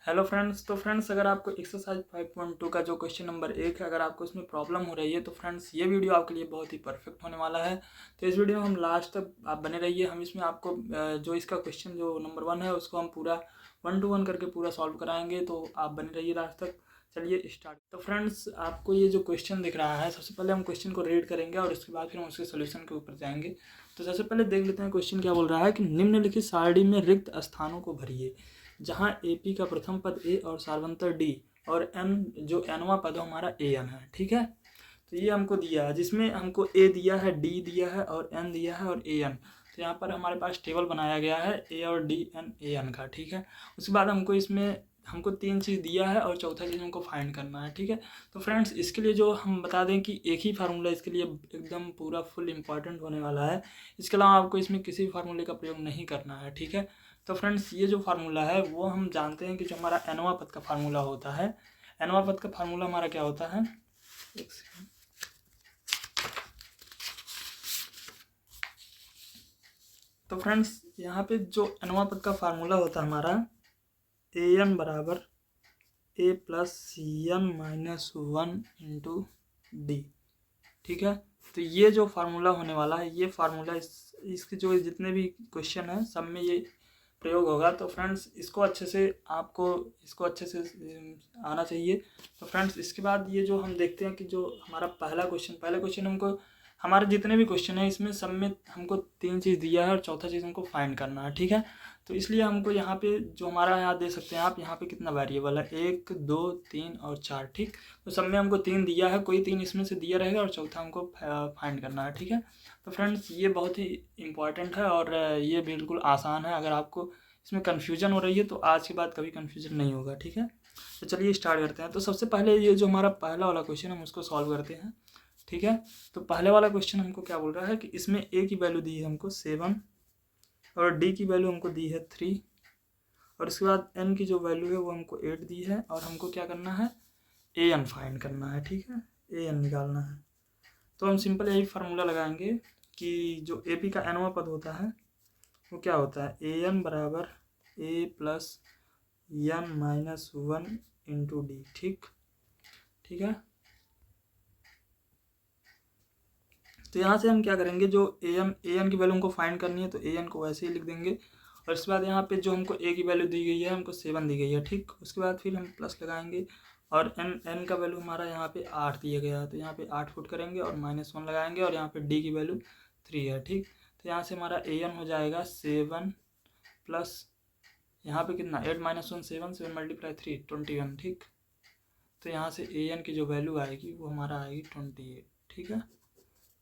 Hello friends. तो friends, अगर आपको एक्सरसाइज 5.2 का जो क्वेश्चन नंबर 1 है, अगर आपको इसमें प्रॉब्लम हो रही है तो फ्रेंड्स ये वीडियो आपके लिए बहुत ही परफेक्ट होने वाला है। तो इस वीडियो में हम लास्ट तक आप बने रहिए। हम इसमें आपको जो इसका क्वेश्चन जो नंबर 1 है उसको हम पूरा 1 to 1 करके पूरा सॉल्व कराएंगे, तो आप बने रहिए लास्ट तक। चलिए स्टार्ट। तो फ्रेंड्स, आपको ये जो क्वेश्चन दिख रहा है, सबसे पहले हम क्वेश्चन को रीड करेंगे और उसके बाद फिर हम उसके सोल्यूशन के ऊपर जाएंगे। तो सबसे पहले देख लेते हैं क्वेश्चन क्या बोल रहा है कि निम्नलिखित सारणी में रिक्त स्थानों को भरिए, जहाँ AP का प्रथम पद A और सार्वंतर D और N जो nवां पद हमारा AN है। ठीक है, तो ये हमको दिया है, जिसमें हमको A दिया है, D दिया है और N दिया है और AN। तो यहाँ पर हमारे पास टेबल बनाया गया है A और D N AN का। ठीक है, उसके बाद हमको इसमें हमको 3 चीज़ दिया है और चौथा चीज़ हमको फाइंड करना है। ठीक है, तो फ्रेंड्स इसके लिए जो हम बता दें कि एक ही फार्मूला इसके लिए एकदम पूरा फुल इम्पॉर्टेंट होने वाला है। इसके अलावा आपको इसमें किसी फार्मूले का प्रयोग नहीं करना है। ठीक है, तो फ्रेंड्स ये जो फार्मूला है वो हम जानते हैं कि जो हमारा nवां पद का फार्मूला होता है, nवां पद का फार्मूला हमारा क्या होता है, एक सेकंड। तो फ्रेंड्स यहाँ पे जो nवां पद का फार्मूला होता है हमारा AN बराबर A plus CN minus 1 into D। ठीक है, तो ये जो फार्मूला होने वाला है, ये फार्मूला इसके जो जितने भी क्वेश्चन हैं सब में ये प्रयोग होगा। तो फ्रेंड्स इसको अच्छे से आपको इसको अच्छे से आना चाहिए। तो फ्रेंड्स इसके बाद ये जो हम देखते हैं कि जो हमारा पहला क्वेश्चन हमको हमारे जितने भी क्वेश्चन है इसमें सब में हमको 3 चीज़ दिया है और चौथा चीज़ हमको फाइंड करना है। ठीक है, तो इसलिए हमको यहाँ पे जो हमारा यहाँ दे सकते हैं आप, यहाँ पे कितना वेरिएबल है, 1 2 3 और 4। ठीक, तो सब में हमको 3 दिया है, कोई 3 इसमें से दिया रहेगा और चौथा हमको फाइंड करना है। ठीक है, तो फ्रेंड्स ये बहुत ही इम्पॉर्टेंट है और ये बिल्कुल आसान है। अगर आपको इसमें कन्फ्यूजन हो रही है तो आज के बाद कभी कन्फ्यूजन नहीं होगा। ठीक है, तो चलिए स्टार्ट करते हैं। तो सबसे पहले ये जो हमारा पहला वाला क्वेश्चन हम उसको सॉल्व करते हैं। ठीक है, तो पहले वाला क्वेश्चन हमको क्या बोल रहा है कि इसमें A की वैल्यू दी है हमको 7 और D की वैल्यू हमको दी है 3 और उसके बाद N की जो वैल्यू है वो हमको 8 दी है और हमको क्या करना है, AN फाइंड करना है। ठीक है, AN निकालना है। तो हम सिंपल यही फार्मूला लगाएंगे कि जो AP का nवां पद होता है वो क्या होता है, AN बराबर A plus N minus 1 into D। ठीक है, तो यहाँ से हम क्या करेंगे, जो AN की वैल्यू हमको फाइंड करनी है तो AN को वैसे ही लिख देंगे और इसके बाद यहाँ पे जो हमको A की वैल्यू दी गई है हमको 7 दी गई है। ठीक, उसके बाद फिर हम प्लस लगाएंगे और N का वैल्यू हमारा यहाँ पे 8 दिया गया है, तो यहाँ पे 8 पुट करेंगे और -1 लगाएंगे और यहाँ पे D की वैल्यू 3 है। ठीक, तो यहाँ से हमारा AN हो जाएगा 7 प्लस यहाँ पे कितना 8 -1 7 7 मल्टीप्लाई 3 21। ठीक, तो यहाँ से AN की जो वैल्यू आएगी वो हमारा आएगी 28। ठीक है,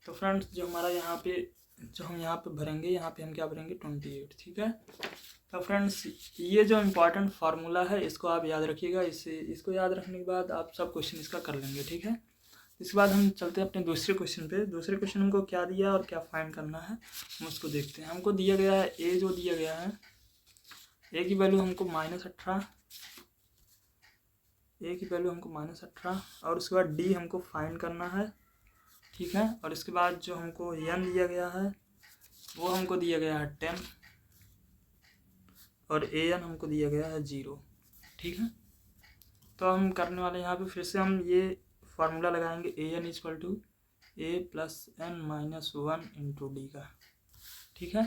तो फ्रेंड्स जो हमारा यहाँ पे जो हम यहाँ पे भरेंगे, यहाँ पे हम क्या भरेंगे 28। ठीक है, तो फ्रेंड्स ये जो इम्पोर्टेंट फार्मूला है इसको आप याद रखिएगा। इसको याद रखने के बाद आप सब क्वेश्चन इसका कर लेंगे। ठीक है, इसके बाद हम चलते हैं अपने दूसरे क्वेश्चन पे। दूसरे क्वेश्चन हमको क्या दिया और क्या फाइंड करना है हम उसको देखते हैं। हमको दिया गया है A, जो दिया गया है A की वैल्यू हमको -18, A की वैल्यू हमको -18 और उसके बाद D हमको फाइंड करना है। ठीक है, और इसके बाद जो हमको N दिया गया है वो हमको दिया गया है 10 और AN हमको दिया गया है 0। ठीक है, तो हम करने वाले यहाँ पे फिर से हम ये फार्मूला लगाएंगे AN equal to A plus N minus 1 into D का। ठीक है,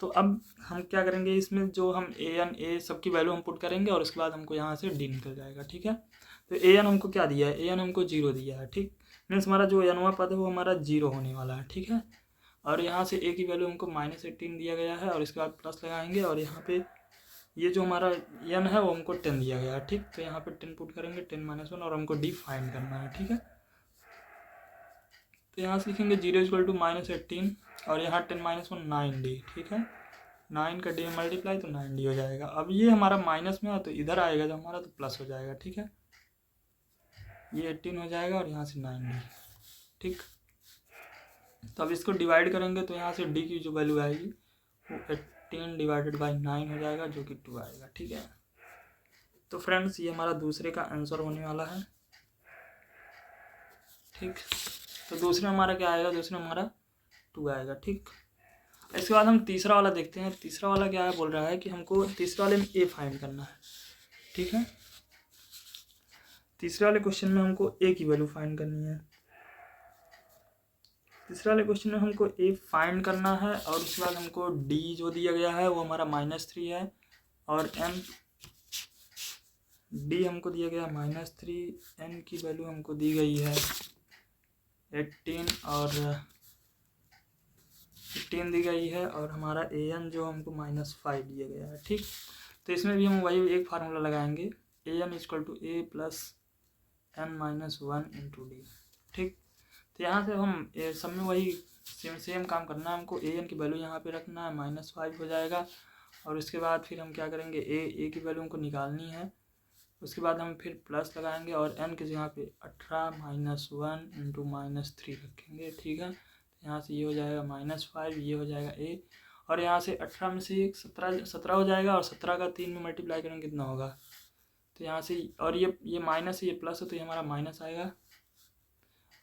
तो अब हम क्या करेंगे, इसमें जो हम AN A सबकी वैल्यू हम पुट करेंगे और उसके बाद हमको यहाँ से D निकल जाएगा। ठीक है, तो AN हमको क्या दिया है, AN हमको 0 दिया है। ठीक, मीन्स हमारा जो nवां पद है वो हमारा 0 होने वाला है। ठीक है, और यहाँ से A की वैल्यू हमको -18 दिया गया है और इसके बाद प्लस लगाएंगे और यहाँ पे ये जो हमारा N है वो हमको 10 दिया गया है। ठीक, तो यहाँ पे 10 पुट करेंगे, 10 -1 और हमको D फाइंड करना है। ठीक है, तो यहाँ से लिखेंगे 0 इक्वल टू -18 और यहाँ 10 -1 9D। ठीक है, 9 का D मल्टीप्लाई तो 9D हो जाएगा। अब ये हमारा माइनस में है तो इधर आएगा जो हमारा तो प्लस हो जाएगा। ठीक है, ये 18 हो जाएगा और यहाँ से 9D। ठीक, तो अब इसको डिवाइड करेंगे तो यहाँ से D की जो वैल्यू आएगी वो 18 डिवाइडेड बाई 9 हो जाएगा जो कि 2 आएगा। ठीक है, तो फ्रेंड्स ये हमारा दूसरे का आंसर होने वाला है। ठीक, तो दूसरे में हमारा क्या आएगा, दूसरे में हमारा 2 आएगा। ठीक, इसके बाद हम तीसरा वाला देखते हैं। तीसरा वाला क्या है, बोल रहा है कि हमको तीसरे वाले में ए फाइंड करना है। ठीक है, तीसरे वाले क्वेश्चन में हमको ए की वैल्यू फाइंड करनी है। तीसरे वाले क्वेश्चन में हमको ए फाइंड करना है और उसके बाद हमको डी जो दिया गया है वो हमारा -3 है और एन डी हमको दिया गया -3, एन की वैल्यू हमको दी गई है 18 और 15 दी गई है और हमारा ए एन जो हमको -5 दिया गया है। ठीक, तो इसमें भी हम वही एक फार्मूला लगाएंगे, A N equal to A plus N -1 into D. ठीक, तो यहाँ से हम सब में वही सेम काम करना है हमको। ए एन की वैल्यू यहाँ पे रखना है, -5 हो जाएगा और उसके बाद फिर हम क्या करेंगे, ए की वैल्यू हमको निकालनी है। उसके बाद हम फिर प्लस लगाएंगे और n की जगह पे 18 -1 इंटू -3 रखेंगे। ठीक है, तो यहाँ से ये हो जाएगा -5, ये हो जाएगा a और यहाँ से 18 में से 17 हो जाएगा और 17 का 3 में मल्टीप्लाई करेंगे कितना होगा, तो यहाँ से और ये माइनस है, ये प्लस है तो ये हमारा माइनस आएगा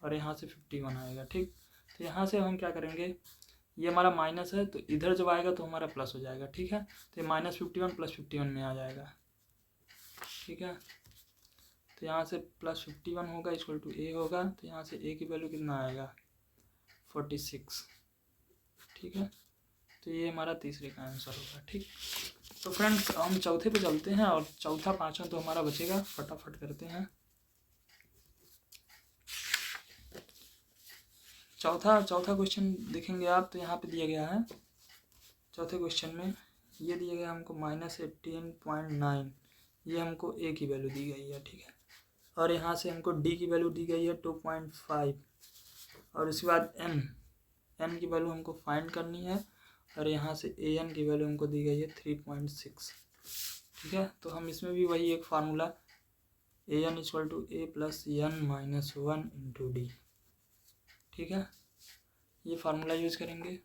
और यहाँ से 51 आएगा। ठीक, तो यहाँ से हम क्या करेंगे, ये हमारा माइनस है तो इधर जब आएगा तो हमारा प्लस हो जाएगा। ठीक है, तो ये -51 + 51 में आ जाएगा। ठीक है, तो यहाँ से +51 होगा इक्वल टू ए होगा, तो यहाँ से ए की वैल्यू कितना आएगा 46। ठीक है, तो ये हमारा तीसरे का आंसर होगा। ठीक, तो फ्रेंड्स हम चौथे पे चलते हैं और चौथा पांचवा तो हमारा बचेगा, फटाफट करते हैं। चौथा क्वेश्चन देखेंगे आप, तो यहाँ पे दिया गया है चौथे क्वेश्चन में ये दिया गया हमको -18.9, ये हमको ए की वैल्यू दी गई है। ठीक है, और यहाँ से हमको डी की वैल्यू दी गई है 2.5 और उसके बाद एन की वैल्यू हमको फाइंड करनी है और यहाँ से ए एन की वैल्यू हमको दी गई है 3.6। ठीक है, तो हम इसमें भी वही एक formula a N equal to A plus N -1 into D. ठीक है, ये फार्मूला यूज करेंगे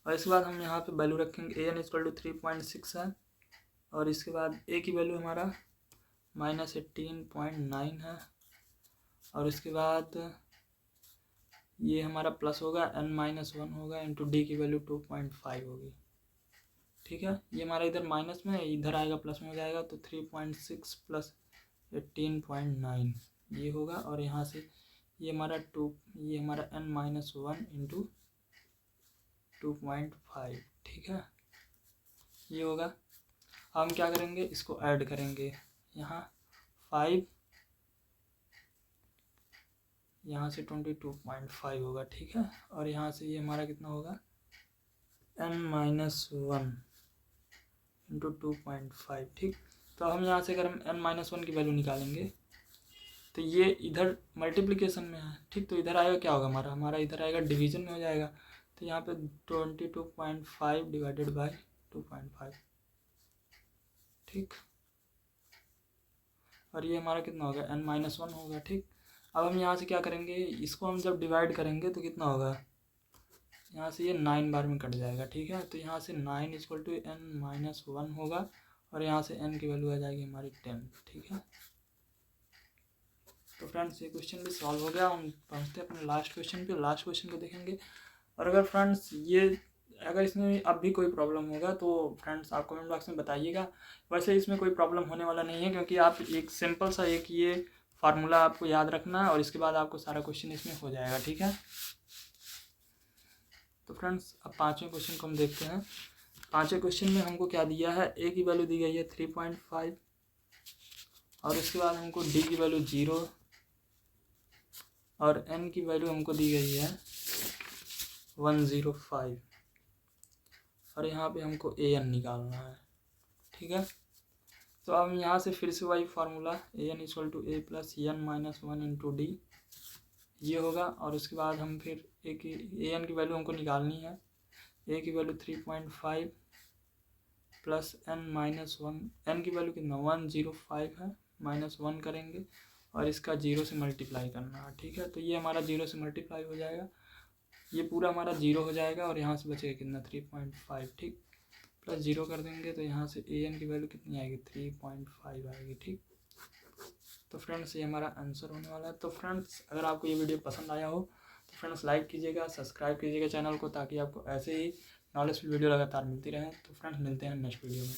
और इसके बाद हम यहाँ पे वैल्यू रखेंगे, ए एन इक्वल टू 3.6 है और इसके बाद ए की वैल्यू हमारा -18.9 है और इसके बाद ये हमारा प्लस होगा, n-1 होगा इंटू डी की वैल्यू 2.5 होगी। ठीक है, ये हमारा इधर माइनस में, इधर आएगा प्लस में हो जाएगा, तो 3.6 + 18.9 ये होगा और यहाँ से ये हमारा ये हमारा n-1 इंटू 2.5। ठीक है, ये होगा। हम क्या करेंगे, इसको ऐड करेंगे, यहाँ 5 यहाँ से 22.5 होगा। ठीक है, और यहाँ से ये हमारा कितना होगा n-1 इंटू 2.5। ठीक, तो हम यहाँ से अगर हम n-1 की वैल्यू निकालेंगे तो ये इधर मल्टीप्लिकेशन में है। ठीक, तो इधर आएगा क्या होगा, हमारा इधर आएगा डिवीजन में हो जाएगा, तो यहाँ पे 22.5 डिवाइडेड बाय 2.5। ठीक, और ये हमारा कितना होगा n-1 होगा। ठीक, अब हम यहाँ से क्या करेंगे, इसको हम जब डिवाइड करेंगे तो कितना होगा, यहाँ से ये 9 बार में कट जाएगा। ठीक है, तो यहाँ से 9 इक्वल टू n-1 होगा और यहाँ से n की वैल्यू आ जाएगी हमारी 10। ठीक है, तो फ्रेंड्स ये क्वेश्चन भी सॉल्व हो गया। हम पहुँचते हैं अपने लास्ट क्वेश्चन पे। लास्ट क्वेश्चन को देखेंगे और अगर फ्रेंड्स अगर इसमें अब भी कोई प्रॉब्लम होगा तो फ्रेंड्स आप कमेंट बॉक्स में बताइएगा। वैसे इसमें कोई प्रॉब्लम होने वाला नहीं है, क्योंकि आप एक सिंपल सा एक ये फार्मूला आपको याद रखना है और इसके बाद आपको सारा क्वेश्चन इसमें हो जाएगा। ठीक है, तो फ्रेंड्स अब पाँचवें क्वेश्चन को हम देखते हैं। पाँचवें क्वेश्चन में हमको क्या दिया है, ए की वैल्यू दी गई है 3.5 और उसके बाद हमको डी की वैल्यू 0 और एन की वैल्यू हमको दी गई है 105 और यहाँ पे हमको ए एन निकालना है। ठीक है, तो अब यहाँ से फिर से वही formula a N equal to A plus n-1 into d ये होगा और उसके बाद हम फिर ए एन की वैल्यू हमको निकालनी है। ए की वैल्यू 3.5 प्लस n-1, एन की वैल्यू कितना 105 है, -1 करेंगे और इसका 0 से मल्टीप्लाई करना है। ठीक है, तो ये हमारा 0 से मल्टीप्लाई हो जाएगा, ये पूरा हमारा 0 हो जाएगा और यहाँ से बचेगा कितना 3.5। ठीक, प्लस 0 कर देंगे तो यहाँ से ए एन की वैल्यू कितनी आएगी 3.5 आएगी। ठीक, तो फ्रेंड्स ये हमारा आंसर होने वाला है। तो फ्रेंड्स अगर आपको ये वीडियो पसंद आया हो तो फ्रेंड्स लाइक कीजिएगा, सब्सक्राइब कीजिएगा चैनल को, ताकि आपको ऐसे ही नॉलेजफुल वीडियो लगातार मिलती रहे। तो फ्रेंड्स मिलते हैं नेक्स्ट वीडियो में।